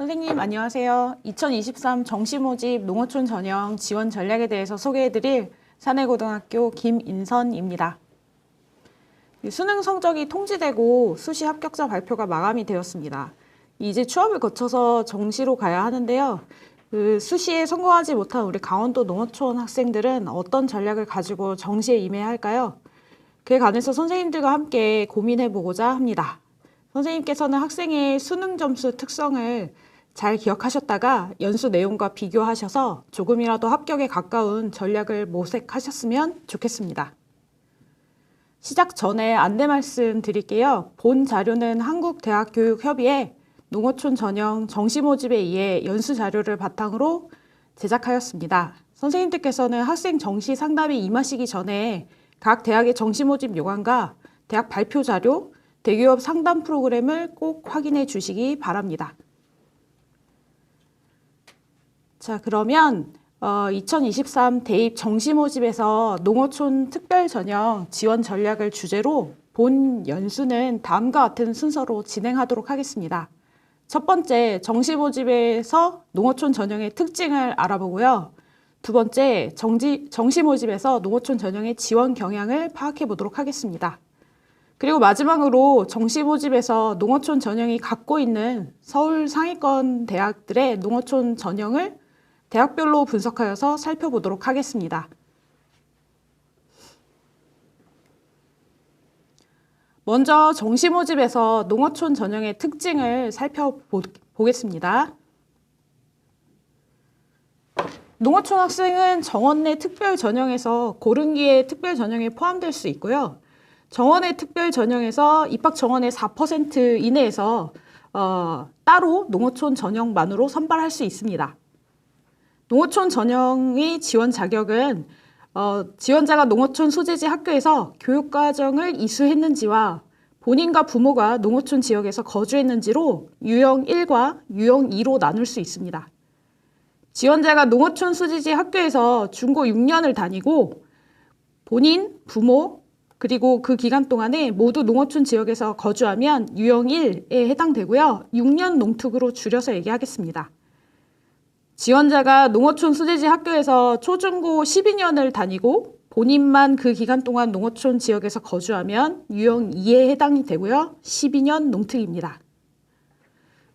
선생님 안녕하세요. 2023 정시 모집 농어촌 전형 지원 전략에 대해서 소개해드릴 산해고등학교 김인선입니다. 수능 성적이 통지되고 수시 합격자 발표가 마감이 되었습니다. 이제 취업을 거쳐서 정시로 가야 하는데요. 수시에 성공하지 못한 우리 강원도 농어촌 학생들은 어떤 전략을 가지고 정시에 임해야 할까요? 그에 관해서 선생님들과 함께 고민해보고자 합니다. 선생님께서는 학생의 수능 점수 특성을 잘 기억하셨다가 연수 내용과 비교하셔서 조금이라도 합격에 가까운 전략을 모색하셨으면 좋겠습니다. 시작 전에 안내 말씀 드릴게요. 본 자료는 한국대학교육협의회 농어촌 전형 정시 모집에 의해 연수 자료를 바탕으로 제작하였습니다. 선생님들께서는 학생 정시 상담이 임하시기 전에 각 대학의 정시 모집 요강과 대학 발표 자료, 대기업 상담 프로그램을 꼭 확인해 주시기 바랍니다. 자, 그러면 2023 대입 정시 모집에서 농어촌 특별 전형 지원 전략을 주제로 본 연수는 다음과 같은 순서로 진행하도록 하겠습니다. 첫 번째, 정시 모집에서 농어촌 전형의 특징을 알아보고요. 두 번째, 정시 모집에서 농어촌 전형의 지원 경향을 파악해 보도록 하겠습니다. 그리고 마지막으로 정시 모집에서 농어촌 전형이 갖고 있는 서울 상위권 대학들의 농어촌 전형을 대학별로 분석하여서 살펴보도록 하겠습니다. 먼저 정시 모집에서 농어촌 전형의 특징을 살펴보겠습니다. 농어촌 학생은 정원 내 특별 전형에서 고른기의 특별 전형에 포함될 수 있고요. 정원의 특별 전형에서 입학 정원의 4% 이내에서 따로 농어촌 전형만으로 선발할 수 있습니다. 농어촌 전형의 지원 자격은 지원자가 농어촌 소재지 학교에서 교육과정을 이수했는지와 본인과 부모가 농어촌 지역에서 거주했는지로 유형 1과 유형 2로 나눌 수 있습니다. 지원자가 농어촌 소재지 학교에서 중고 6년을 다니고 본인, 부모, 그리고 그 기간 동안에 모두 농어촌 지역에서 거주하면 유형 1에 해당되고요. 6년 농특으로 줄여서 얘기하겠습니다. 지원자가 농어촌 소재지 학교에서 초중고 12년을 다니고 본인만 그 기간 동안 농어촌 지역에서 거주하면 유형 2에 해당이 되고요. 12년 농특입니다.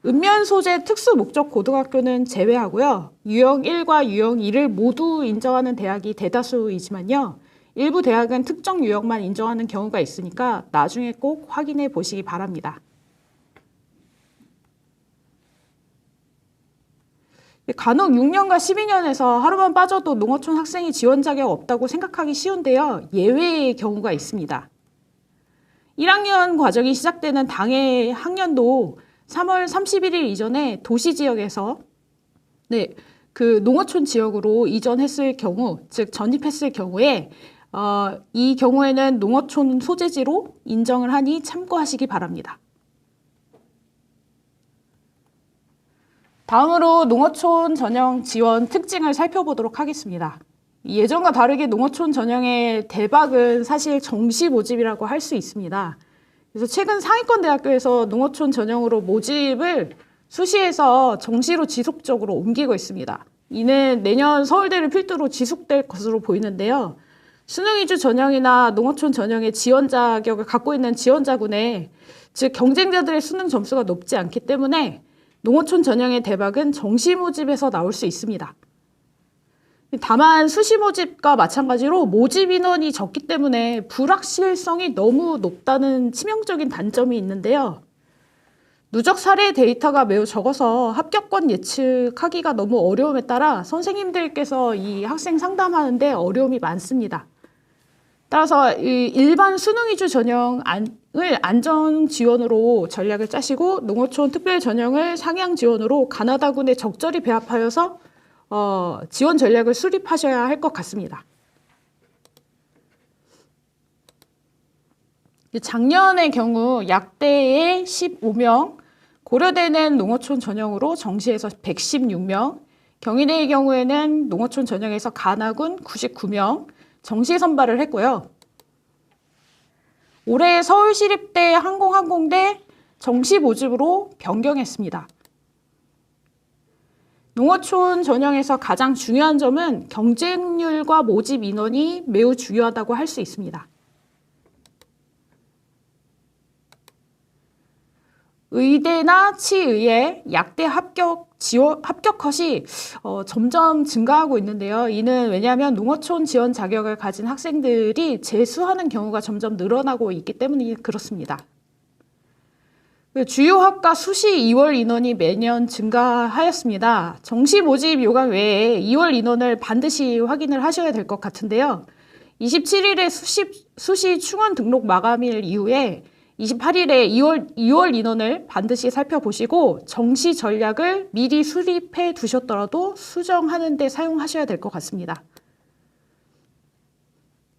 읍면 소재 특수 목적 고등학교는 제외하고요. 유형 1과 유형 2를 모두 인정하는 대학이 대다수이지만요. 일부 대학은 특정 유형만 인정하는 경우가 있으니까 나중에 꼭 확인해 보시기 바랍니다. 간혹 6년과 12년에서 하루만 빠져도 농어촌 학생이 지원 자격 없다고 생각하기 쉬운데요. 예외의 경우가 있습니다. 1학년 과정이 시작되는 당해 학년도 3월 31일 이전에 도시 지역에서 그 농어촌 지역으로 이전했을 경우, 즉 전입했을 경우에 이 경우에는 농어촌 소재지로 인정을 하니 참고하시기 바랍니다. 다음으로 농어촌 전형 지원 특징을 살펴보도록 하겠습니다. 예전과 다르게 농어촌 전형의 대박은 사실 정시 모집이라고 할 수 있습니다. 그래서 최근 상위권 대학교에서 농어촌 전형으로 모집을 수시에서 정시로 지속적으로 옮기고 있습니다. 이는 내년 서울대를 필두로 지속될 것으로 보이는데요. 수능 위주 전형이나 농어촌 전형의 지원 자격을 갖고 있는 지원자군에 즉 경쟁자들의 수능 점수가 높지 않기 때문에 농어촌 전형의 대박은 정시 모집에서 나올 수 있습니다. 다만 수시 모집과 마찬가지로 모집 인원이 적기 때문에 불확실성이 너무 높다는 치명적인 단점이 있는데요. 누적 사례 데이터가 매우 적어서 합격권 예측하기가 너무 어려움에 따라 선생님들께서 이 학생 상담하는데 어려움이 많습니다. 따라서 일반 수능 위주 전형을 안정 지원으로 전략을 짜시고 농어촌 특별 전형을 상향 지원으로 가나다군에 적절히 배합하여서 지원 전략을 수립하셔야 할 것 같습니다. 작년의 경우 약대에 15명, 고려대는 농어촌 전형으로 정시에서 116명, 경희대의 경우에는 농어촌 전형에서 가나군 99명, 정시 선발을 했고요. 올해 서울시립대 항공대 정시 모집으로 변경했습니다. 농어촌 전형에서 가장 중요한 점은 경쟁률과 모집 인원이 매우 중요하다고 할 수 있습니다. 의대나 치의회, 약대 합격 컷이 점점 증가하고 있는데요. 이는 왜냐하면 농어촌 지원 자격을 가진 학생들이 재수하는 경우가 점점 늘어나고 있기 때문에 그렇습니다. 주요 학과 수시 2월 인원이 매년 증가하였습니다. 정시 모집 요강 외에 2월 인원을 반드시 확인을 하셔야 될 것 같은데요. 27일에 수시 충원 등록 마감일 이후에 28일에 2월 인원을 반드시 살펴보시고 정시 전략을 미리 수립해 두셨더라도 수정하는 데 사용하셔야 될 것 같습니다.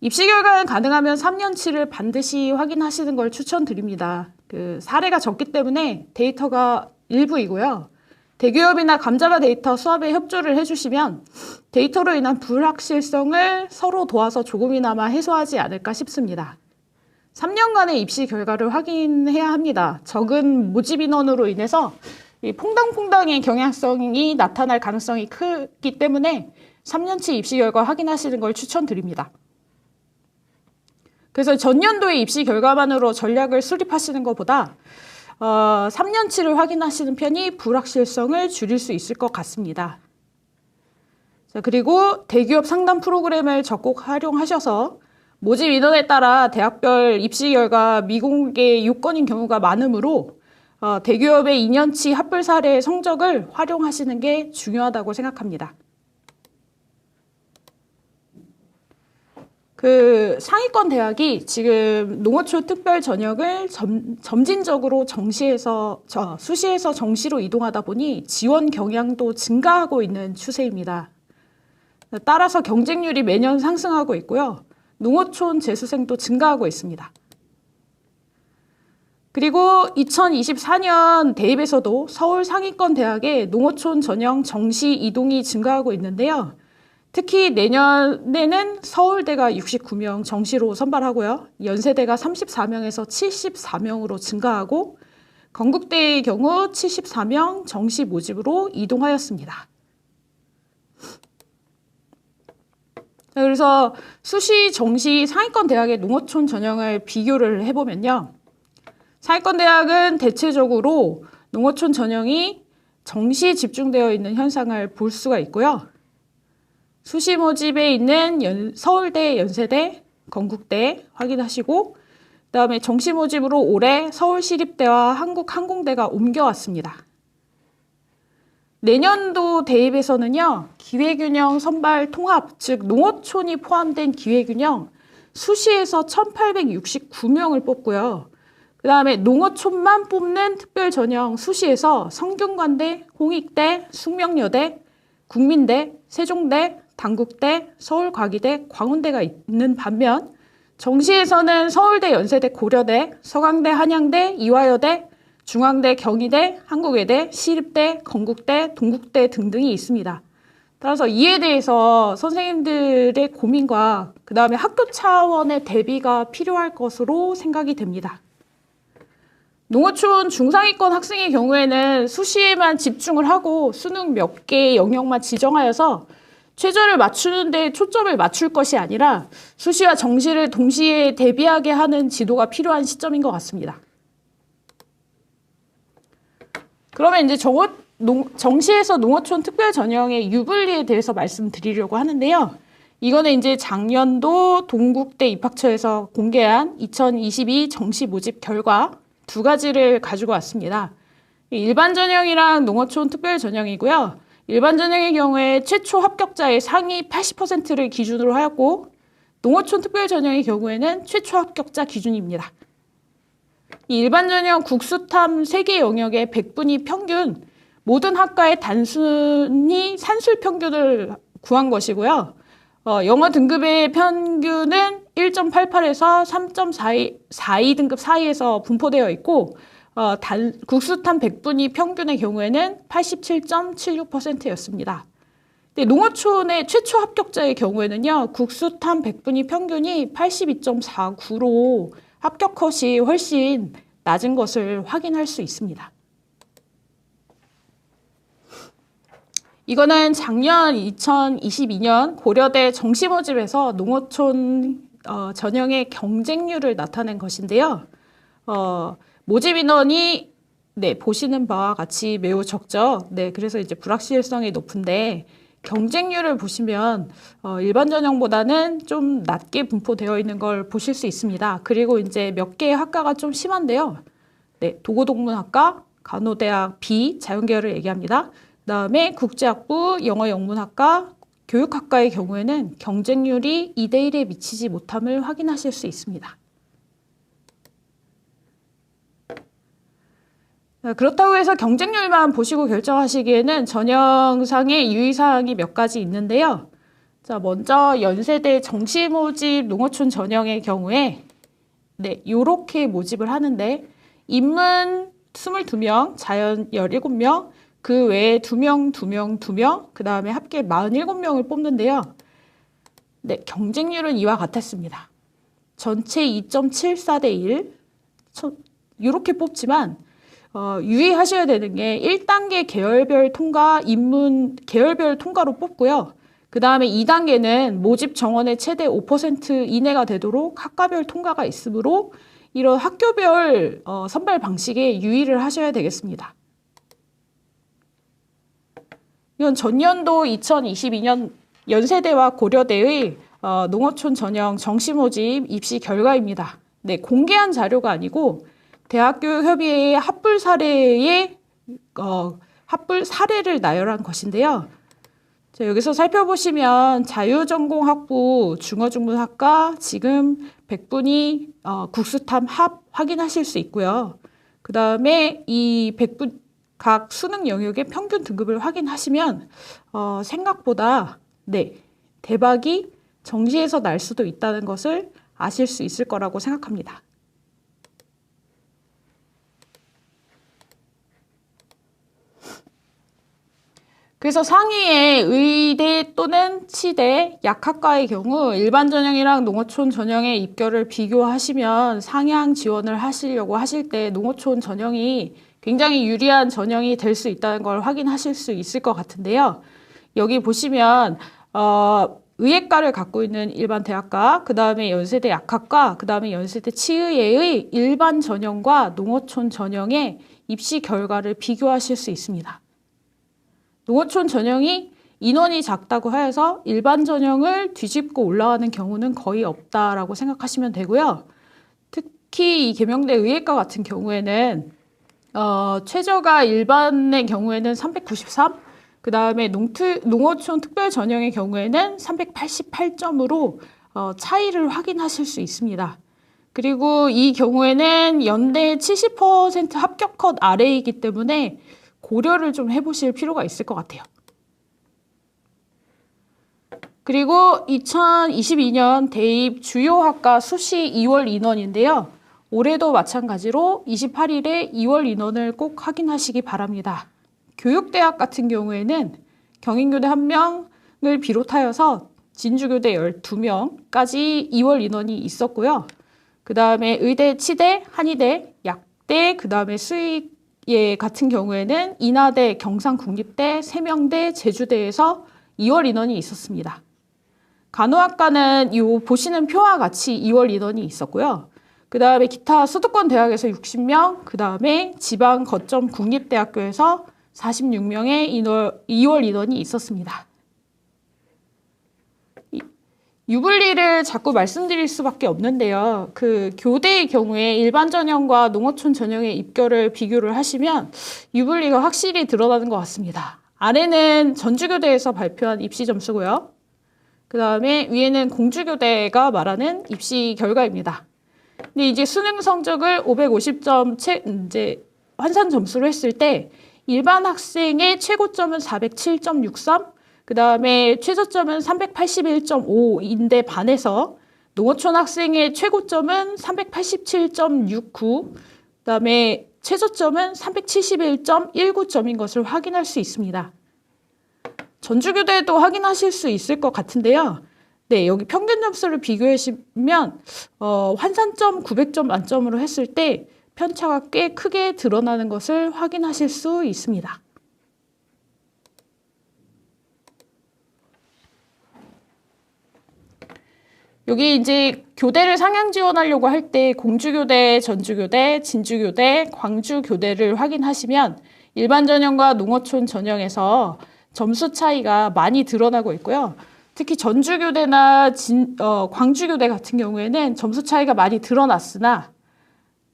입시 결과는 가능하면 3년치를 반드시 확인하시는 걸 추천드립니다. 사례가 적기 때문에 데이터가 일부이고요. 대기업이나 감자바 데이터 수합에 협조를 해주시면 데이터로 인한 불확실성을 서로 도와서 조금이나마 해소하지 않을까 싶습니다. 3년간의 입시 결과를 확인해야 합니다. 적은 모집 인원으로 인해서 이 퐁당퐁당의 경향성이 나타날 가능성이 크기 때문에 3년치 입시 결과 확인하시는 걸 추천드립니다. 그래서 전년도의 입시 결과만으로 전략을 수립하시는 것보다 3년치를 확인하시는 편이 불확실성을 줄일 수 있을 것 같습니다. 자, 그리고 대기업 상담 프로그램을 적극 활용하셔서 모집 인원에 따라 대학별 입시 결과 미공개 요건인 경우가 많으므로 대기업의 2년치 합불 사례 성적을 활용하시는 게 중요하다고 생각합니다. 상위권 대학이 지금 농어촌 특별 전형을 점진적으로 수시에서 정시로 이동하다 보니 지원 경향도 증가하고 있는 추세입니다. 따라서 경쟁률이 매년 상승하고 있고요. 농어촌 재수생도 증가하고 있습니다. 그리고 2024년 대입에서도 서울 상위권 대학의 농어촌 전형 정시 이동이 증가하고 있는데요. 특히 내년에는 서울대가 69명 정시로 선발하고요. 연세대가 34명에서 74명으로 증가하고 건국대의 경우 74명 정시 모집으로 이동하였습니다. 그래서 수시, 정시 상위권 대학의 농어촌 전형을 비교를 해보면요. 상위권 대학은 대체적으로 농어촌 전형이 정시에 집중되어 있는 현상을 볼 수가 있고요. 수시 모집에 있는 서울대, 연세대, 건국대 확인하시고 그다음에 정시 모집으로 올해 서울시립대와 한국항공대가 옮겨왔습니다. 내년도 대입에서는요. 기회균형 선발 통합, 즉 농어촌이 포함된 기회균형 수시에서 1869명을 뽑고요. 그 다음에 농어촌만 뽑는 특별전형 수시에서 성균관대, 홍익대, 숙명여대, 국민대, 세종대, 단국대, 서울과기대, 광운대가 있는 반면 정시에서는 서울대, 연세대, 고려대, 서강대, 한양대, 이화여대, 중앙대, 경희대, 한국외대, 시립대, 건국대, 동국대 등등이 있습니다. 따라서 이에 대해서 선생님들의 고민과 그 다음에 학교 차원의 대비가 필요할 것으로 생각이 됩니다. 농어촌 중상위권 학생의 경우에는 수시에만 집중을 하고 수능 몇 개 영역만 지정하여서 최저를 맞추는 데 초점을 맞출 것이 아니라 수시와 정시를 동시에 대비하게 하는 지도가 필요한 시점인 것 같습니다. 그러면 이제 정시에서 농어촌 특별 전형의 유불리에 대해서 말씀드리려고 하는데요. 이거는 이제 작년도 동국대 입학처에서 공개한 2022 정시 모집 결과 두 가지를 가지고 왔습니다. 일반 전형이랑 농어촌 특별 전형이고요. 일반 전형의 경우에 최초 합격자의 상위 80%를 기준으로 하였고 농어촌 특별 전형의 경우에는 최초 합격자 기준입니다. 이 일반 전형 국수탐 3개 영역의 100분위 평균 모든 학과의 단순히 산술 평균을 구한 것이고요. 영어 등급의 평균은 1.88에서 3.42 등급 사이에서 분포되어 있고 국수탐 100분위 평균의 경우에는 87.76%였습니다. 농어촌의 최초 합격자의 경우에는요. 국수탐 100분위 평균이 82.49로 합격 컷이 훨씬 낮은 것을 확인할 수 있습니다. 이거는 작년 2022년 고려대 정시 모집에서 농어촌 전형의 경쟁률을 나타낸 것인데요. 모집 인원이 보시는 바와 같이 매우 적죠. 그래서 이제 불확실성이 높은데 경쟁률을 보시면 일반 전형보다는 좀 낮게 분포되어 있는 걸 보실 수 있습니다. 그리고 이제 몇 개의 학과가 좀 심한데요. 도고동문학과, 간호대학 B 자연계열을 얘기합니다. 그다음에 국제학부, 영어영문학과, 교육학과의 경우에는 경쟁률이 2대1에 미치지 못함을 확인하실 수 있습니다. 그렇다고 해서 경쟁률만 보시고 결정하시기에는 전형상의 유의사항이 몇 가지 있는데요. 자, 먼저 연세대 정시 모집 농어촌 전형의 경우에 요렇게 모집을 하는데 인문 22명, 자연 17명, 그 외에 2명, 2명, 2명, 그 다음에 합계 47명을 뽑는데요. 경쟁률은 이와 같았습니다. 전체 2.74대 1 이렇게 뽑지만 유의하셔야 되는 게 1단계 계열별 통과, 인문 계열별 통과로 뽑고요. 그 다음에 2단계는 모집 정원의 최대 5% 이내가 되도록 학과별 통과가 있으므로 이런 학교별 선발 방식에 유의를 하셔야 되겠습니다. 이건 전년도 2022년 연세대와 고려대의 농어촌 전형 정시 모집 입시 결과입니다. 공개한 자료가 아니고 대학교협의회의 합불 사례를 나열한 것인데요. 자, 여기서 살펴보시면 자유전공학부 중어중문학과 지금 100분이 국수탐 합 확인하실 수 있고요. 그 다음에 이 100분 각 수능 영역의 평균 등급을 확인하시면 생각보다 대박이 정시에서 날 수도 있다는 것을 아실 수 있을 거라고 생각합니다. 그래서 상위의 의대 또는 치대, 약학과의 경우 일반 전형이랑 농어촌 전형의 입결을 비교하시면 상향 지원을 하시려고 하실 때 농어촌 전형이 굉장히 유리한 전형이 될 수 있다는 걸 확인하실 수 있을 것 같은데요. 여기 보시면 의예과를 갖고 있는 일반 대학과, 그 다음에 연세대 약학과, 그 다음에 연세대 치의회의 일반 전형과 농어촌 전형의 입시 결과를 비교하실 수 있습니다. 농어촌 전형이 인원이 작다고 해서 일반 전형을 뒤집고 올라가는 경우는 거의 없다라고 생각하시면 되고요. 특히 이 계명대 의예과 같은 경우에는 최저가 일반의 경우에는 393, 그 다음에 농어촌 특별 전형의 경우에는 388점으로 차이를 확인하실 수 있습니다. 그리고 이 경우에는 연대 70% 합격 컷 아래이기 때문에 고려를 좀 해보실 필요가 있을 것 같아요. 그리고 2022년 대입 주요 학과 수시 2월 인원인데요. 올해도 마찬가지로 28일에 2월 인원을 꼭 확인하시기 바랍니다. 교육대학 같은 경우에는 경인교대 1명을 비롯하여서 진주교대 12명까지 2월 인원이 있었고요. 그 다음에 의대, 치대, 한의대, 약대, 그 다음에 수의예 같은 경우에는 인하대, 경상국립대, 세명대, 제주대에서 2월 인원이 있었습니다. 간호학과는 이 보시는 표와 같이 2월 인원이 있었고요. 그 다음에 기타 수도권 대학에서 60명, 그 다음에 지방 거점 국립대학교에서 46명의 2월 인원이 있었습니다. 유불리를 자꾸 말씀드릴 수밖에 없는데요. 그 교대의 경우에 일반 전형과 농어촌 전형의 입결을 비교를 하시면 유불리가 확실히 드러나는 것 같습니다. 아래는 전주교대에서 발표한 입시 점수고요. 그 다음에 위에는 공주교대가 말하는 입시 결과입니다. 근데 이제 수능 성적을 550점 이제 환산 점수로 했을 때 일반 학생의 최고점은 407.63, 그 다음에 최저점은 381.5인데 반해서 농어촌 학생의 최고점은 387.69, 그 다음에 최저점은 371.19점인 것을 확인할 수 있습니다. 전주교대도 확인하실 수 있을 것 같은데요. 여기 평균 점수를 비교하시면 환산점 900점 만점으로 했을 때 편차가 꽤 크게 드러나는 것을 확인하실 수 있습니다. 여기 이제 교대를 상향 지원하려고 할 때 공주교대, 전주교대, 진주교대, 광주교대를 확인하시면 일반 전형과 농어촌 전형에서 점수 차이가 많이 드러나고 있고요. 특히 전주교대나 광주교대 같은 경우에는 점수 차이가 많이 드러났으나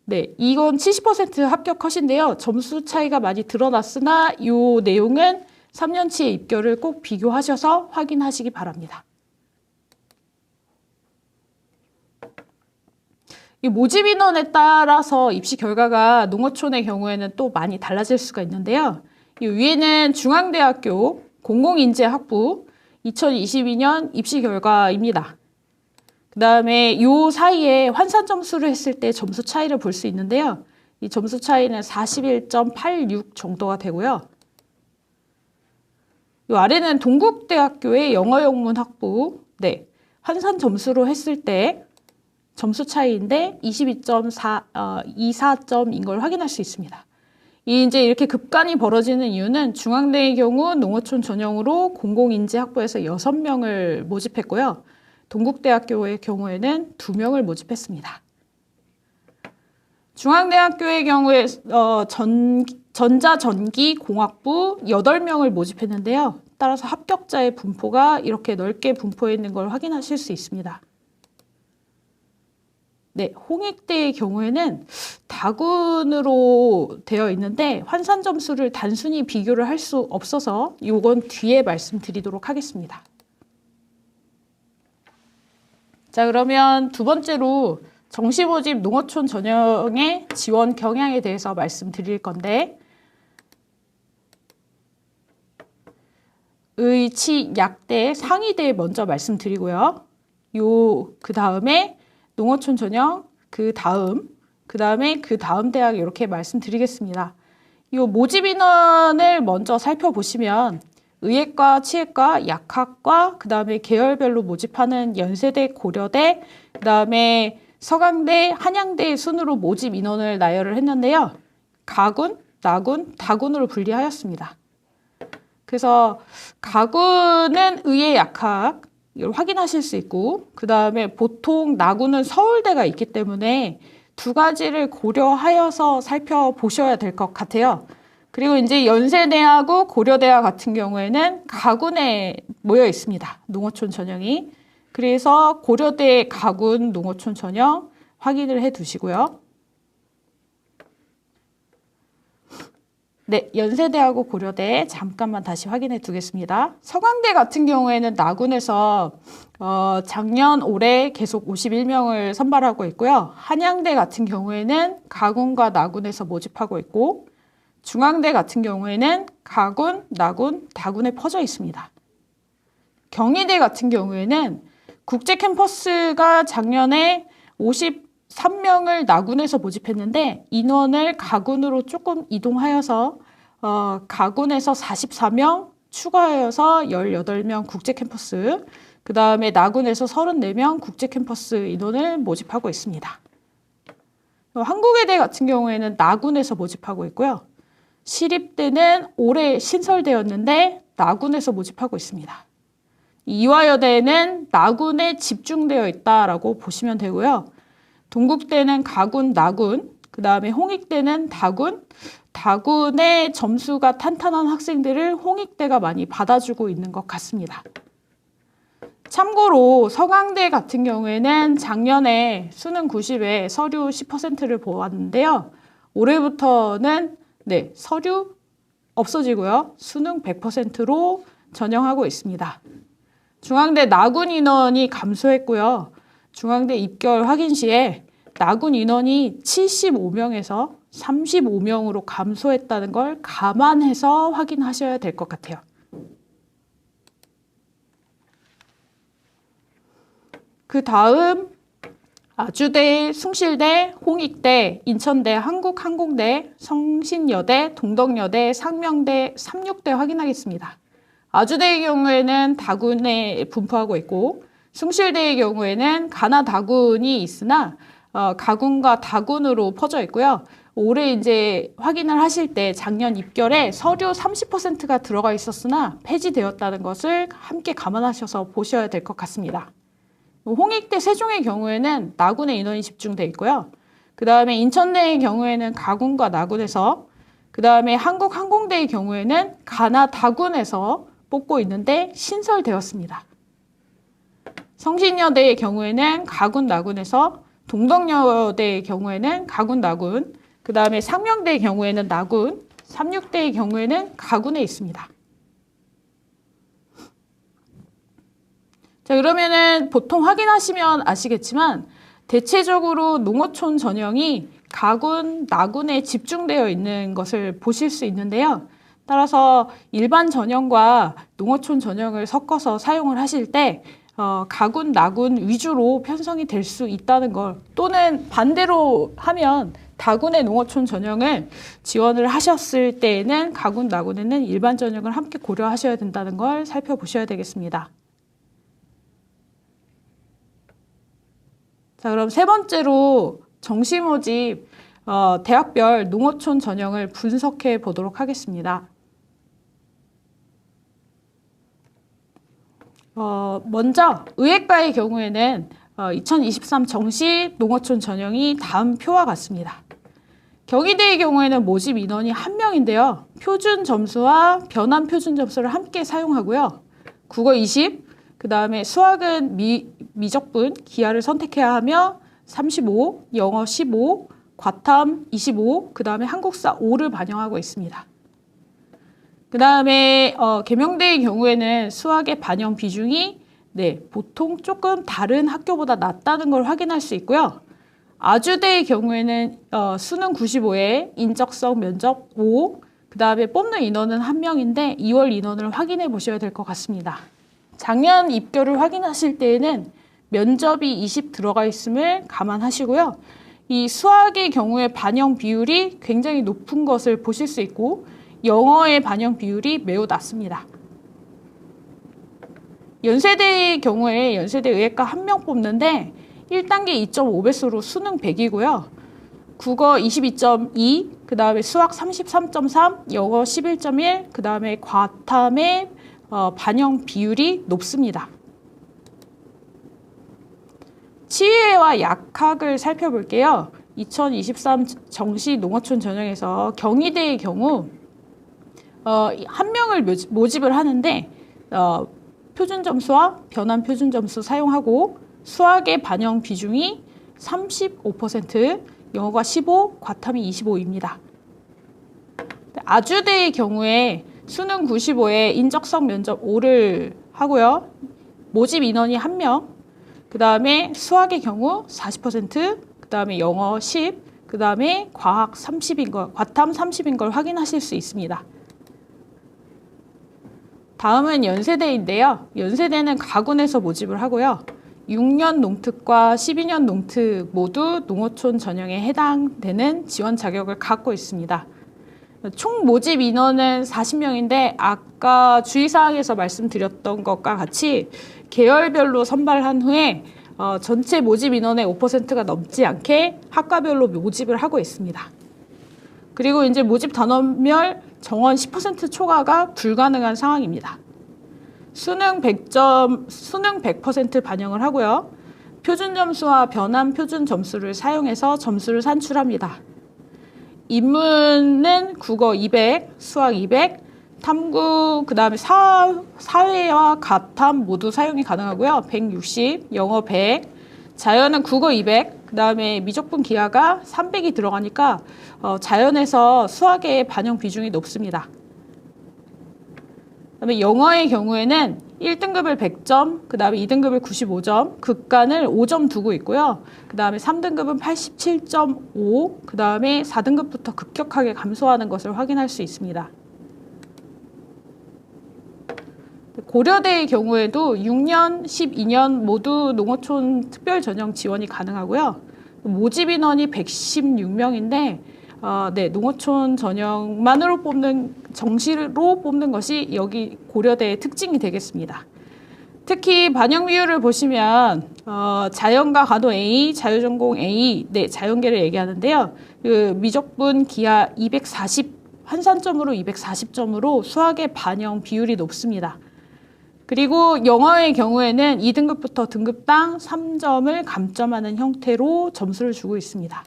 네, 이건 70% 합격 컷인데요. 점수 차이가 많이 드러났으나 이 내용은 3년치의 입결을 꼭 비교하셔서 확인하시기 바랍니다. 이 모집 인원에 따라서 입시 결과가 농어촌의 경우에는 또 많이 달라질 수가 있는데요. 이 위에는 중앙대학교 공공인재학부 2022년 입시 결과입니다. 그 다음에 이 사이에 환산 점수를 했을 때 점수 차이를 볼 수 있는데요. 이 점수 차이는 41.86 정도가 되고요. 이 아래는 동국대학교의 영어영문 학부, 네, 환산 점수로 했을 때 점수 차이인데 22.24점인 걸 확인할 수 있습니다. 이제 이렇게 급간이 벌어지는 이유는 중앙대의 경우 농어촌 전형으로 공공인재학부에서 6명을 모집했고요. 동국대학교의 경우에는 2명을 모집했습니다. 중앙대학교의 경우에 전자전기공학부 8명을 모집했는데요. 따라서 합격자의 분포가 이렇게 넓게 분포해 있는 걸 확인하실 수 있습니다. 네, 홍익대의 경우에는 다군으로 되어 있는데 환산 점수를 단순히 비교를 할 수 없어서 이건 뒤에 말씀드리도록 하겠습니다. 자, 그러면 두 번째로 정시모집 농어촌 전형의 지원 경향에 대해서 말씀드릴 건데 의치, 약대, 상위대 먼저 말씀드리고요. 그 다음에 농어촌 전형, 그 다음에 그 다음 대학 이렇게 말씀드리겠습니다. 이 모집 인원을 먼저 살펴보시면 의예과, 치예과, 약학과, 그 다음에 계열별로 모집하는 연세대, 고려대, 그 다음에 서강대, 한양대 순으로 모집 인원을 나열을 했는데요. 가군, 나군, 다군으로 분리하였습니다. 그래서 가군은 의예, 약학, 이걸 확인하실 수 있고 그 다음에 보통 나군은 서울대가 있기 때문에 두 가지를 고려하여서 살펴보셔야 될 것 같아요. 그리고 이제 연세대하고 고려대학 같은 경우에는 가군에 모여 있습니다. 농어촌 전형이. 그래서 고려대 가군 농어촌 전형 확인을 해 두시고요. 네, 연세대하고 고려대 잠깐만 다시 확인해 두겠습니다. 서강대 같은 경우에는 나군에서 작년 올해 계속 51명을 선발하고 있고요. 한양대 같은 경우에는 가군과 나군에서 모집하고 있고 중앙대 같은 경우에는 가군, 나군, 다군에 퍼져 있습니다. 경희대 같은 경우에는 국제 캠퍼스가 작년에 53명을 나군에서 모집했는데 인원을 가군으로 조금 이동하여서 가군에서 44명 추가하여서 18명 국제 캠퍼스, 그 다음에 나군에서 34명 국제 캠퍼스 인원을 모집하고 있습니다. 한국외대 같은 경우에는 나군에서 모집하고 있고요. 시립대는 올해 신설되었는데 나군에서 모집하고 있습니다. 이화여대는 나군에 집중되어 있다라고 보시면 되고요. 동국대는 가군, 나군, 그 다음에 홍익대는 다군의 점수가 탄탄한 학생들을 홍익대가 많이 받아주고 있는 것 같습니다. 참고로 서강대 같은 경우에는 작년에 수능 90에 서류 10%를 보았는데요. 올해부터는 네, 서류 없어지고요. 수능 100%로 전형하고 있습니다. 중앙대 나군 인원이 감소했고요. 중앙대 입결 확인 시에 나군 인원이 75명에서 35명으로 감소했다는 걸 감안해서 확인하셔야 될 것 같아요. 그 다음 아주대, 숭실대, 홍익대, 인천대, 한국항공대, 성신여대, 동덕여대, 상명대, 삼육대 확인하겠습니다. 아주대의 경우에는 다군에 분포하고 있고 숭실대의 경우에는 가나다군이 있으나 가군과 다군으로 퍼져 있고요. 올해 이제 확인을 하실 때 작년 입결에 서류 30%가 들어가 있었으나 폐지되었다는 것을 함께 감안하셔서 보셔야 될 것 같습니다. 홍익대 세종의 경우에는 나군의 인원이 집중돼 있고요. 그 다음에 인천대의 경우에는 가군과 나군에서, 그 다음에 한국항공대의 경우에는 가나 다군에서 뽑고 있는데 신설되었습니다. 성신여대의 경우에는 가군 나군에서, 동덕여대의 경우에는 가군 나군, 그 다음에 상명대의 경우에는 나군, 삼육대의 경우에는 가군에 있습니다. 자, 그러면은 보통 확인하시면 아시겠지만 대체적으로 농어촌 전형이 가군, 나군에 집중되어 있는 것을 보실 수 있는데요. 따라서 일반 전형과 농어촌 전형을 섞어서 사용을 하실 때 가군, 나군 위주로 편성이 될 수 있다는 걸, 또는 반대로 하면 다군의 농어촌 전형을 지원을 하셨을 때에는 가군, 나군에는 일반 전형을 함께 고려하셔야 된다는 걸 살펴보셔야 되겠습니다. 자, 그럼 세 번째로 정시 모집 대학별 농어촌 전형을 분석해 보도록 하겠습니다. 먼저 의예과의 경우에는 2023 정시 농어촌 전형이 다음 표와 같습니다. 경희대의 경우에는 모집 인원이 1명인데요. 표준 점수와 변환 표준 점수를 함께 사용하고요. 국어 20, 그 다음에 수학은 미적분, 기하를 선택해야 하며 35, 영어 15, 과탐 25, 그 다음에 한국사 5를 반영하고 있습니다. 그 다음에 계명대의 경우에는 수학의 반영 비중이 보통 조금 다른 학교보다 낮다는 걸 확인할 수 있고요. 아주대의 경우에는 수능 95에 인적성 면접 5, 그 다음에 뽑는 인원은 1명인데 2월 인원을 확인해 보셔야 될 것 같습니다. 작년 입결을 확인하실 때에는 면접이 20 들어가 있음을 감안하시고요. 이 수학의 경우에 반영 비율이 굉장히 높은 것을 보실 수 있고, 영어의 반영 비율이 매우 낮습니다. 연세대의 경우에 연세대 의예과 1명 뽑는데 1단계 2.5배수로 수능 100이고요. 국어 22.2, 그 다음에 수학 33.3, 영어 11.1, 그 다음에 과탐의 반영 비율이 높습니다. 치의와 약학을 살펴볼게요. 2023 정시 농어촌 전형에서 경희대의 경우 1명을 모집을 하는데 표준 점수와 변환 표준 점수 사용하고 수학의 반영 비중이 35%, 영어가 15, 과탐이 25입니다. 아주대의 경우에 수능 95에 인적성 면접 5를 하고요. 모집 인원이 1명, 그 다음에 수학의 경우 40%, 그 다음에 영어 10, 그 다음에 과학 30인 걸, 과탐 30인 걸 확인하실 수 있습니다. 다음은 연세대인데요. 연세대는 가군에서 모집을 하고요. 6년 농특과 12년 농특 모두 농어촌 전형에 해당되는 지원 자격을 갖고 있습니다. 총 모집 인원은 40명인데 아까 주의사항에서 말씀드렸던 것과 같이 계열별로 선발한 후에 전체 모집 인원의 5%가 넘지 않게 학과별로 모집을 하고 있습니다. 그리고 이제 모집 단원별 정원 10% 초과가 불가능한 상황입니다. 수능 100% 반영을 하고요. 표준 점수와 변환 표준 점수를 사용해서 점수를 산출합니다. 인문은 국어 200, 수학 200, 탐구, 그 다음에 사회와 가탐 모두 사용이 가능하고요. 160, 영어 100, 자연은 국어 200, 그 다음에 미적분 기하가 300이 들어가니까 자연에서 수학의 반영 비중이 높습니다. 그 다음에 영어의 경우에는 1등급을 100점, 그 다음에 2등급을 95점, 극간을 5점 두고 있고요. 그 다음에 3등급은 87.5, 그 다음에 4등급부터 급격하게 감소하는 것을 확인할 수 있습니다. 고려대의 경우에도 6년, 12년 모두 농어촌 특별전형 지원이 가능하고요. 모집 인원이 116명인데 농어촌 전형만으로 뽑는, 정시로 뽑는 것이 여기 고려대의 특징이 되겠습니다. 특히 반영 비율을 보시면 자연과 간호 A, 자유전공 A, 자연계를 얘기하는데요. 그 미적분 기하 240, 환산점으로 240점으로 수학의 반영 비율이 높습니다. 그리고 영어의 경우에는 2등급부터 등급당 3점을 감점하는 형태로 점수를 주고 있습니다.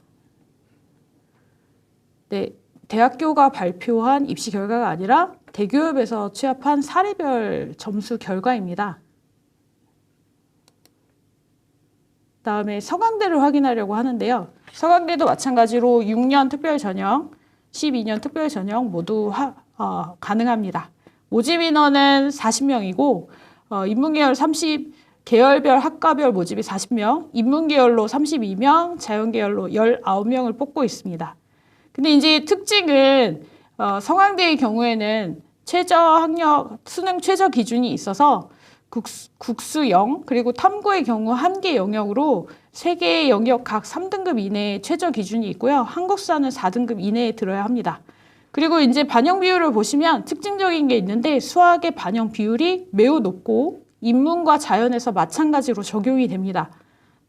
네, 대학교가 발표한 입시 결과가 아니라 대기업에서 취합한 사례별 점수 결과입니다. 다음에 서강대를 확인하려고 하는데요. 서강대도 마찬가지로 6년 특별전형, 12년 특별전형 모두 가능합니다. 모집 인원은 40명이고 인문계열 계열별 학과별 모집이 40명, 인문계열로 32명, 자연계열로 19명을 뽑고 있습니다. 근데 이제 특징은 서강대의 경우에는 수능 최저 기준이 있어서 국수 0, 그리고 탐구의 경우 1개 영역으로 3개의 영역 각 3등급 이내의 최저 기준이 있고요. 한국사는 4등급 이내에 들어야 합니다. 그리고 이제 반영 비율을 보시면 특징적인 게 있는데 수학의 반영 비율이 매우 높고 인문과 자연에서 마찬가지로 적용이 됩니다.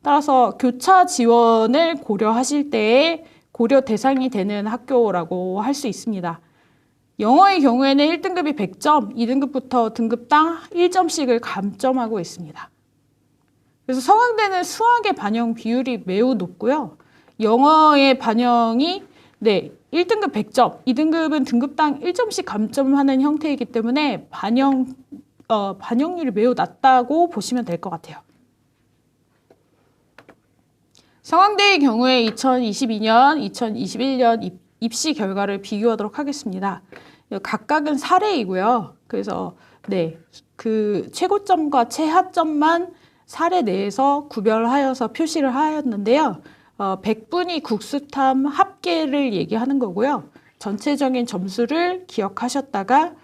따라서 교차 지원을 고려하실 때에 고려 대상이 되는 학교라고 할 수 있습니다. 영어의 경우에는 1등급이 100점, 2등급부터 등급당 1점씩을 감점하고 있습니다. 그래서 서강대는 수학의 반영 비율이 매우 높고요. 영어의 반영이 1등급 100점, 2등급은 등급당 1점씩 감점하는 형태이기 때문에 반영률이 매우 낮다고 보시면 될 것 같아요. 서강대의 경우에 2022년, 2021년 입시 결과를 비교하도록 하겠습니다. 각각은 사례이고요. 그래서 그 최고점과 최하점만 사례 내에서 구별하여서 표시를 하였는데요. 100분위 국수탐 합계를 얘기하는 거고요. 전체적인 점수를 기억하셨다가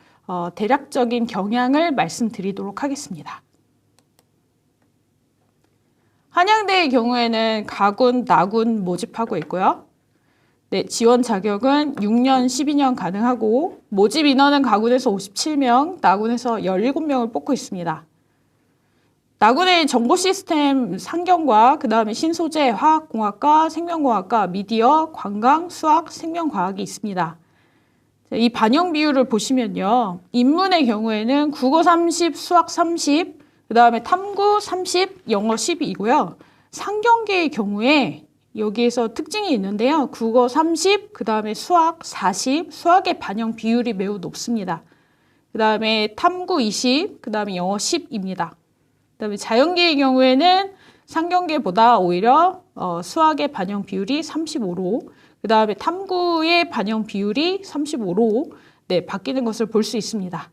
대략적인 경향을 말씀드리도록 하겠습니다. 한양대의 경우에는 가군, 나군 모집하고 있고요. 지원 자격은 6년, 12년 가능하고 모집 인원은 가군에서 57명, 나군에서 17명을 뽑고 있습니다. 나군의 정보시스템 상경과 그 다음에 신소재, 화학공학과, 생명공학과, 미디어, 관광, 수학, 생명과학이 있습니다. 이 반영 비율을 보시면요. 인문의 경우에는 국어 30, 수학 30, 그 다음에 탐구 30, 영어 10이고요. 상경계의 경우에 여기에서 특징이 있는데요. 국어 30, 그 다음에 수학 40, 수학의 반영 비율이 매우 높습니다. 그 다음에 탐구 20, 그 다음에 영어 10입니다. 그 다음에 자연계의 경우에는 상경계보다 오히려 수학의 반영 비율이 35로, 그 다음에 탐구의 반영 비율이 35로 바뀌는 것을 볼 수 있습니다.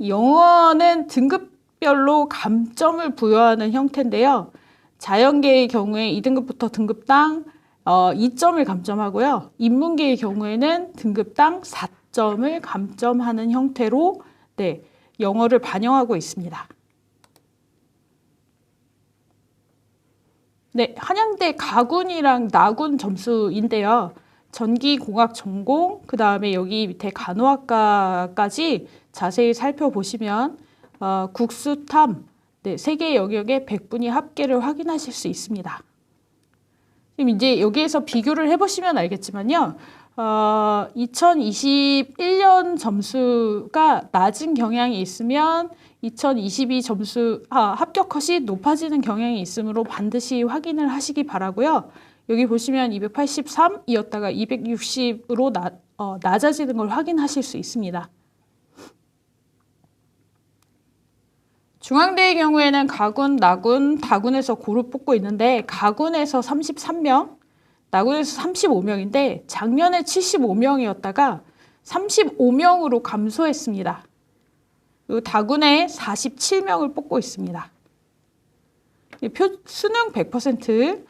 영어는 등급별로 감점을 부여하는 형태인데요. 자연계의 경우에 2등급부터 등급당 2점을 감점하고요. 인문계의 경우에는 등급당 4점을 감점하는 형태로 영어를 반영하고 있습니다. 한양대 가군이랑 나군 점수인데요. 전기공학 전공, 그 다음에 여기 밑에 간호학과까지 자세히 살펴보시면 국수탐, 3개 영역의 100분위 합계를 확인하실 수 있습니다. 지금 이제 여기에서 비교를 해보시면 알겠지만요. 2021년 점수가 낮은 경향이 있으면 2022 점수 합격 컷이 높아지는 경향이 있으므로 반드시 확인을 하시기 바라고요. 여기 보시면 283이었다가 260으로 낮아지는 걸 확인하실 수 있습니다. 중앙대의 경우에는 가군, 나군, 다군에서 고루 뽑고 있는데 가군에서 33명, 나군에서 35명인데 작년에 75명이었다가 35명으로 감소했습니다. 그리고 다군에 47명을 뽑고 있습니다. 수능 100%,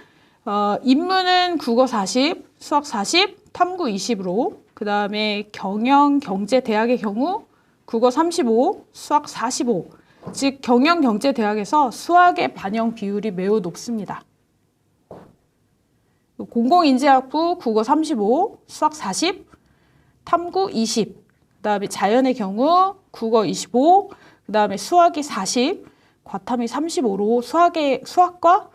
인문은 국어 40, 수학 40, 탐구 20으로, 그 다음에 경영경제대학의 경우 국어 35, 수학 45, 즉 경영경제대학에서 수학의 반영 비율이 매우 높습니다. 공공인재학부 국어 35, 수학 40, 탐구 20, 그 다음에 자연의 경우 국어 25, 그 다음에 수학이 40, 과탐이 35로 수학과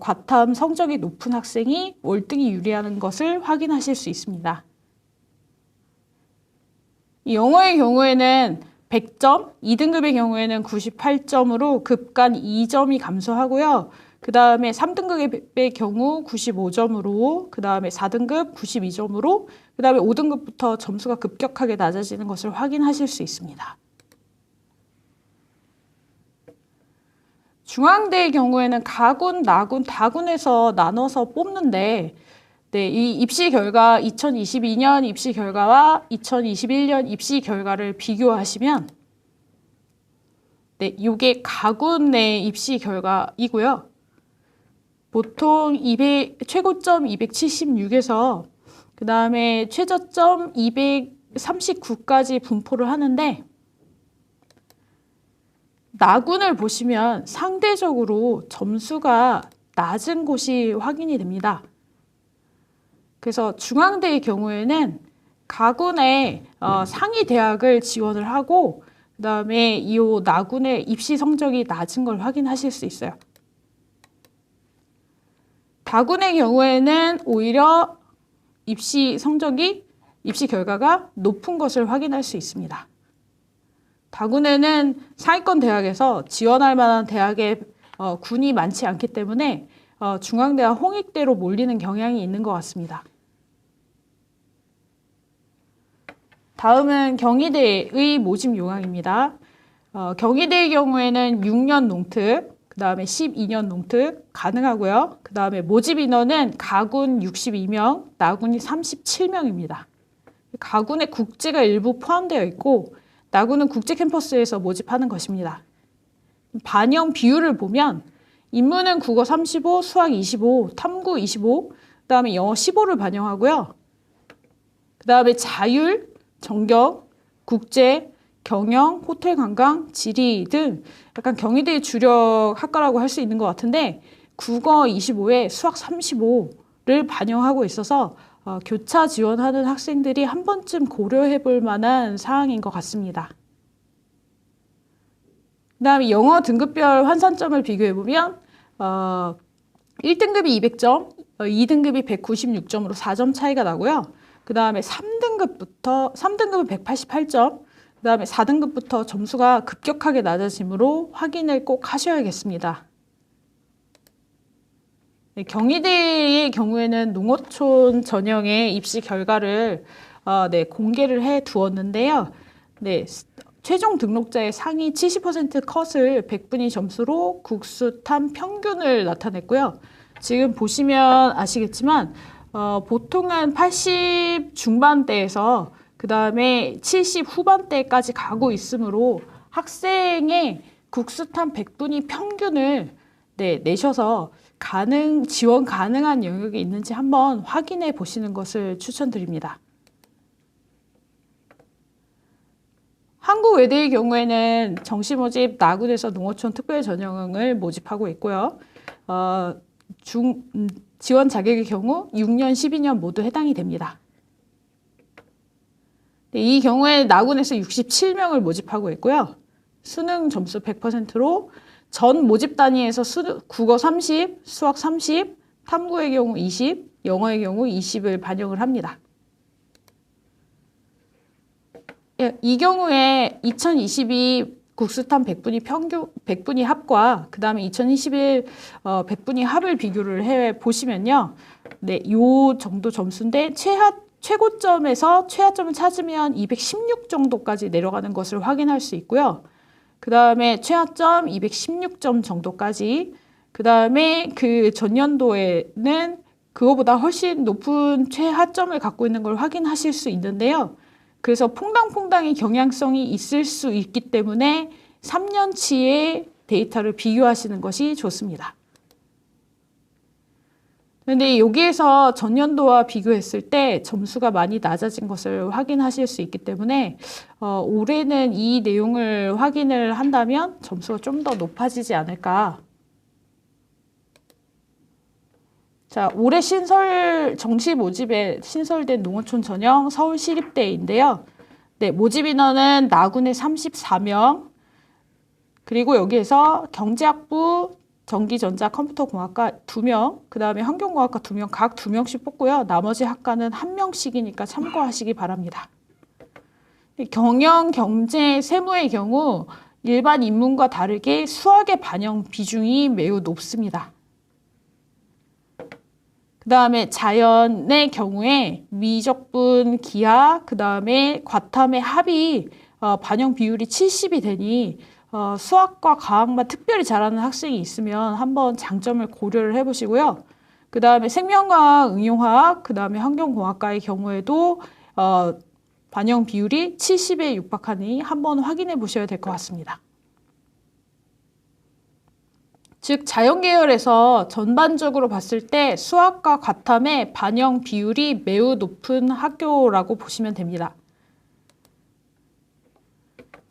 과탐 성적이 높은 학생이 월등히 유리하는 것을 확인하실 수 있습니다. 영어의 경우에는 100점, 2등급의 경우에는 98점으로 급간 2점이 감소하고요. 그 다음에 3등급의 경우 95점으로, 그 다음에 4등급 92점으로, 그 다음에 5등급부터 점수가 급격하게 낮아지는 것을 확인하실 수 있습니다. 중앙대의 경우에는 가군, 나군, 다군에서 나눠서 뽑는데 네, 이 입시 결과 2022년 입시 결과와 2021년 입시 결과를 비교하시면 네, 이게 가군의 입시 결과이고요. 보통 최고점 276에서 그 다음에 최저점 239까지 분포를 하는데 나군을 보시면 상대적으로 점수가 낮은 곳이 확인이 됩니다. 그래서 중앙대의 경우에는 가군의 상위 대학을 지원을 하고 그 다음에 이 나군의 입시 성적이 낮은 걸 확인하실 수 있어요. 다군의 경우에는 오히려 입시 결과가 높은 것을 확인할 수 있습니다. 다군에는 상위권 대학에서 지원할 만한 대학의 군이 많지 않기 때문에 중앙대와 홍익대로 몰리는 경향이 있는 것 같습니다. 다음은 경희대의 모집 요강입니다. 경희대의 경우에는 6년 농특, 그 다음에 12년 농특 가능하고요. 그 다음에 모집 인원은 가군 62명, 나군이 37명입니다. 가군에 국제가 일부 포함되어 있고 나군은 국제 캠퍼스에서 모집하는 것입니다. 반영 비율을 보면 인문은 국어 35, 수학 25, 탐구 25, 그 다음에 영어 15를 반영하고요. 그 다음에 자율, 정경, 국제, 경영, 호텔 관광, 지리 등 약간 경희대의 주력 학과라고 할 수 있는 것 같은데 국어 25에 수학 35를 반영하고 있어서 교차 지원하는 학생들이 한 번쯤 고려해 볼 만한 사항인 것 같습니다. 그 다음에 영어 등급별 환산점을 비교해 보면 1등급이 200점, 2등급이 196점으로 4점 차이가 나고요. 그 다음에 3등급은 188점, 그 다음에 4등급부터 점수가 급격하게 낮아지므로 확인을 꼭 하셔야겠습니다. 네, 경희대의 경우에는 농어촌 전형의 입시 결과를 공개를 해 두었는데요. 네, 최종 등록자의 상위 70% 컷을 100분위 점수로 국수탐 평균을 나타냈고요. 지금 보시면 아시겠지만 보통은 80 중반대에서 그 다음에 70 후반대까지 가고 있으므로 학생의 국수탐 100분위 평균을 내셔서 지원 가능한 영역이 있는지 한번 확인해 보시는 것을 추천드립니다. 한국외대의 경우에는 정시모집 나군에서 농어촌 특별전형을 모집하고 있고요. 지원 자격의 경우 6년, 12년 모두 해당이 됩니다. 이 경우에 나군에서 67명을 모집하고 있고요. 수능 점수 100%로 전 모집 단위에서 국어 30, 수학 30, 탐구의 경우 20, 영어의 경우 20을 반영을 합니다. 이 경우에 2022 국수탐 100분위 합과 그 다음에 2021 100분위 합을 비교를 해 보시면요. 네, 요 정도 점수인데 최고점에서 최하점을 찾으면 216 정도까지 내려가는 것을 확인할 수 있고요. 그 다음에 최하점 216점 정도까지, 그 다음에 그 전년도에는 그거보다 훨씬 높은 최하점을 갖고 있는 걸 확인하실 수 있는데요. 그래서 퐁당퐁당의 경향성이 있을 수 있기 때문에 3년치의 데이터를 비교하시는 것이 좋습니다. 그런데 여기에서 전년도와 비교했을 때 점수가 많이 낮아진 것을 확인하실 수 있기 때문에 올해는 이 내용을 확인을 한다면 점수가 좀 더 높아지지 않을까. 자, 올해 정시 모집에 신설된 농어촌 전형 서울시립대인데요. 네, 모집 인원은 나군에 34명, 그리고 여기에서 경제학부, 전기전자 컴퓨터공학과 2명, 그 다음에 환경공학과 2명, 각 2명씩 뽑고요. 나머지 학과는 1명씩이니까 참고하시기 바랍니다. 경영, 경제, 세무의 경우 일반 인문과 다르게 수학의 반영 비중이 매우 높습니다. 그 다음에 자연의 경우에 미적분, 기하, 그 다음에 과탐의 합이 반영 비율이 70이 되니 수학과 과학만 특별히 잘하는 학생이 있으면 한번 장점을 고려를 해보시고요. 그 다음에 생명과학, 응용화학, 그 다음에 환경공학과의 경우에도 반영 비율이 70에 육박하니 한번 확인해 보셔야 될 것 같습니다. 즉 자연계열에서 전반적으로 봤을 때 수학과 과탐의 반영 비율이 매우 높은 학교라고 보시면 됩니다.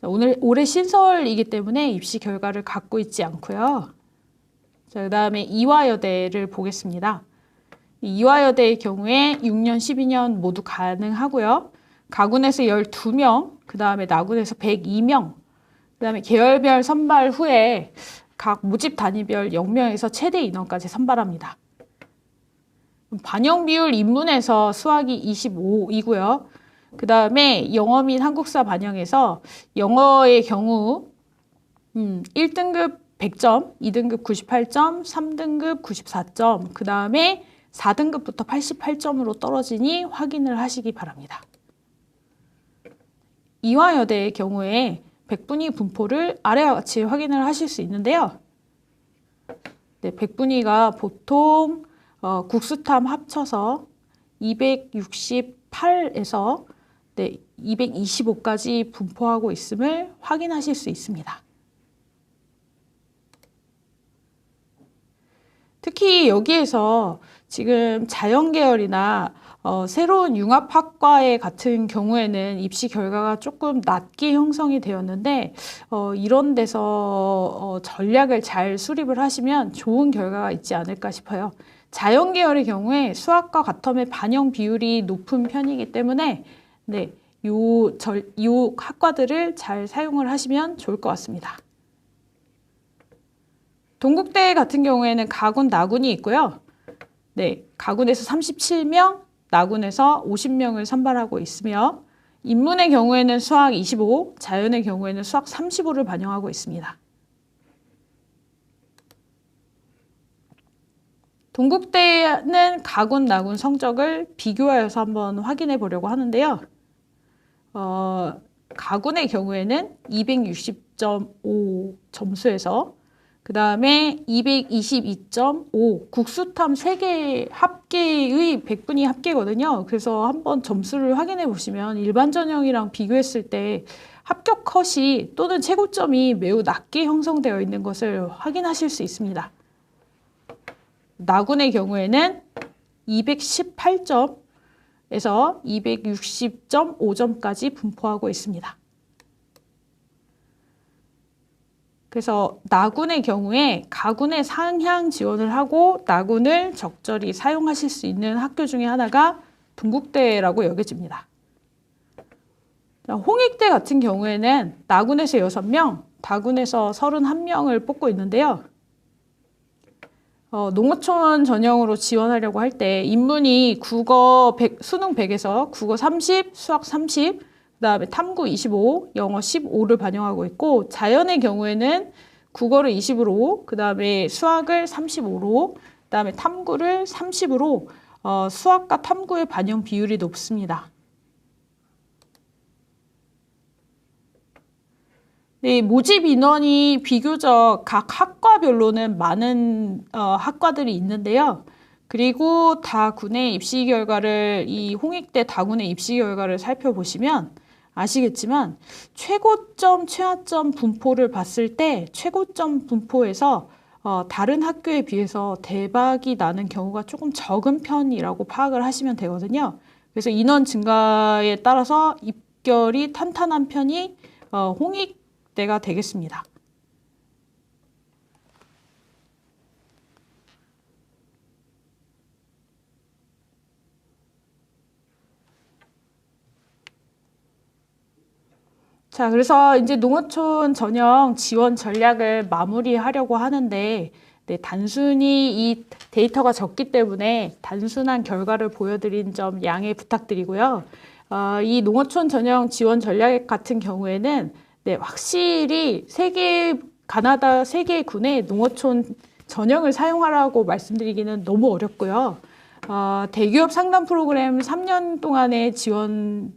올해 신설이기 때문에 입시 결과를 갖고 있지 않고요. 자, 그 다음에 이화여대를 보겠습니다. 이화여대의 경우에 6년, 12년 모두 가능하고요. 가군에서 12명, 그 다음에 나군에서 102명, 그 다음에 계열별 선발 후에 각 모집 단위별 0명에서 최대 인원까지 선발합니다. 반영 비율 인문에서 수학이 25이고요. 그 다음에 영어 및 한국사 반영에서 영어의 경우 1등급 100점, 2등급 98점, 3등급 94점, 그 다음에 4등급부터 88점으로 떨어지니 확인을 하시기 바랍니다. 이화여대의 경우에 백분위 분포를 아래와 같이 확인을 하실 수 있는데요. 네, 백분위가 보통 국수탐 합쳐서 268에서 225까지 분포하고 있음을 확인하실 수 있습니다. 특히 여기에서 지금 자연계열이나 새로운 융합학과의 같은 경우에는 입시 결과가 조금 낮게 형성이 되었는데 이런 데서 전략을 잘 수립을 하시면 좋은 결과가 있지 않을까 싶어요. 자연계열의 경우에 수학과 과탐의 반영 비율이 높은 편이기 때문에 네, 요 학과들을 잘 사용을 하시면 좋을 것 같습니다. 동국대 같은 경우에는 가군, 나군이 있고요. 네, 가군에서 37명, 나군에서 50명을 선발하고 있으며 인문의 경우에는 수학 25, 자연의 경우에는 수학 35를 반영하고 있습니다. 동국대는 가군, 나군 성적을 비교하여서 한번 확인해 보려고 하는데요. 가군의 경우에는 260.5 점수에서 그 다음에 222.5 국수탐 3개 합계의 백분위 합계거든요. 그래서 한번 점수를 확인해 보시면 일반 전형이랑 비교했을 때 합격 컷이 또는 최고점이 매우 낮게 형성되어 있는 것을 확인하실 수 있습니다. 나군의 경우에는 218점에서 260.5점까지 분포하고 있습니다. 그래서 나군의 경우에 가군에 상향 지원을 하고 나군을 적절히 사용하실 수 있는 학교 중에 하나가 동국대라고 여겨집니다. 홍익대 같은 경우에는 나군에서 6명, 다군에서 31명을 뽑고 있는데요. 농어촌 전형으로 지원하려고 할 때 인문이 국어 100, 수능 100에서 국어 30, 수학 30, 그 다음에 탐구 25, 영어 15를 반영하고 있고 자연의 경우에는 국어를 20으로, 그 다음에 수학을 35로, 그 다음에 탐구를 30으로 수학과 탐구의 반영 비율이 높습니다. 네, 모집 인원이 비교적 각 학과별로는 많은 학과들이 있는데요. 그리고 다군의 입시 결과를 이 홍익대 다군의 입시 결과를 살펴보시면 아시겠지만 최고점, 최하점 분포를 봤을 때 최고점 분포에서 다른 학교에 비해서 대박이 나는 경우가 조금 적은 편이라고 파악을 하시면 되거든요. 그래서 인원 증가에 따라서 입결이 탄탄한 편이 홍익대가 되겠습니다. 자, 그래서 이제 농어촌 전형 지원 전략을 마무리하려고 하는데, 네, 단순히 이 데이터가 적기 때문에 단순한 결과를 보여드린 점 양해 부탁드리고요. 이 농어촌 전형 지원 전략 같은 경우에는 네, 확실히 가나다 3개 군의 농어촌 전형을 사용하라고 말씀드리기는 너무 어렵고요. 대기업 상담 프로그램 3년 동안의 지원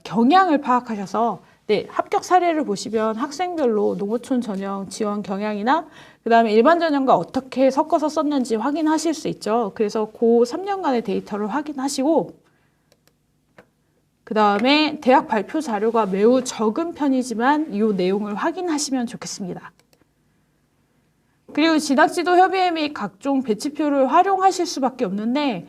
경향을 파악하셔서 네, 합격 사례를 보시면 학생별로 농어촌 전형 지원 경향이나 그 다음에 일반 전형과 어떻게 섞어서 썼는지 확인하실 수 있죠. 그래서 그 3년간의 데이터를 확인하시고 그 다음에 대학 발표 자료가 매우 적은 편이지만 이 내용을 확인하시면 좋겠습니다. 그리고 진학지도 협의회 및 각종 배치표를 활용하실 수밖에 없는데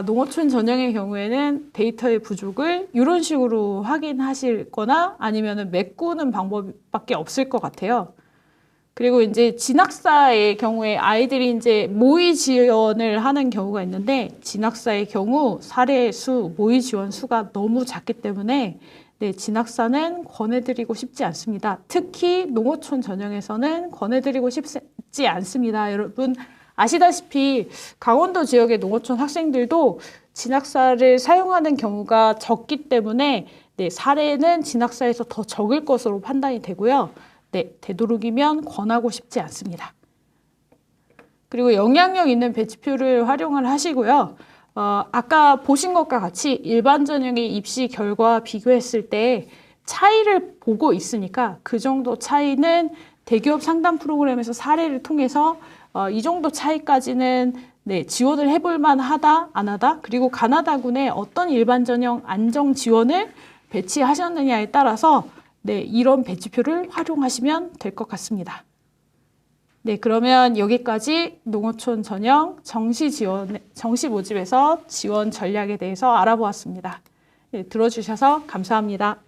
농어촌 전형의 경우에는 데이터의 부족을 이런 식으로 확인하실 거나 아니면 메꾸는 방법밖에 없을 것 같아요. 그리고 이제 진학사의 경우에 아이들이 이제 모의 지원을 하는 경우가 있는데 진학사의 경우 사례 수, 모의 지원 수가 너무 작기 때문에 네, 진학사는 권해드리고 싶지 않습니다. 특히 농어촌 전형에서는 권해드리고 싶지 않습니다. 여러분 아시다시피 강원도 지역의 농어촌 학생들도 진학사를 사용하는 경우가 적기 때문에 네, 사례는 진학사에서 더 적을 것으로 판단이 되고요. 네, 되도록이면 권하고 싶지 않습니다. 그리고 영향력 있는 배치표를 활용을 하시고요. 아까 보신 것과 같이 일반 전형의 입시 결과와 비교했을 때 차이를 보고 있으니까 그 정도 차이는 대기업 상담 프로그램에서 사례를 통해서 이 정도 차이까지는 네, 지원을 해볼 만하다, 안 하다, 그리고 가나다군에 어떤 일반 전형 안정 지원을 배치하셨느냐에 따라서 네, 이런 배치표를 활용하시면 될 것 같습니다. 네, 그러면 여기까지 농어촌 전형 정시 모집에서 지원 전략에 대해서 알아보았습니다. 네, 들어주셔서 감사합니다.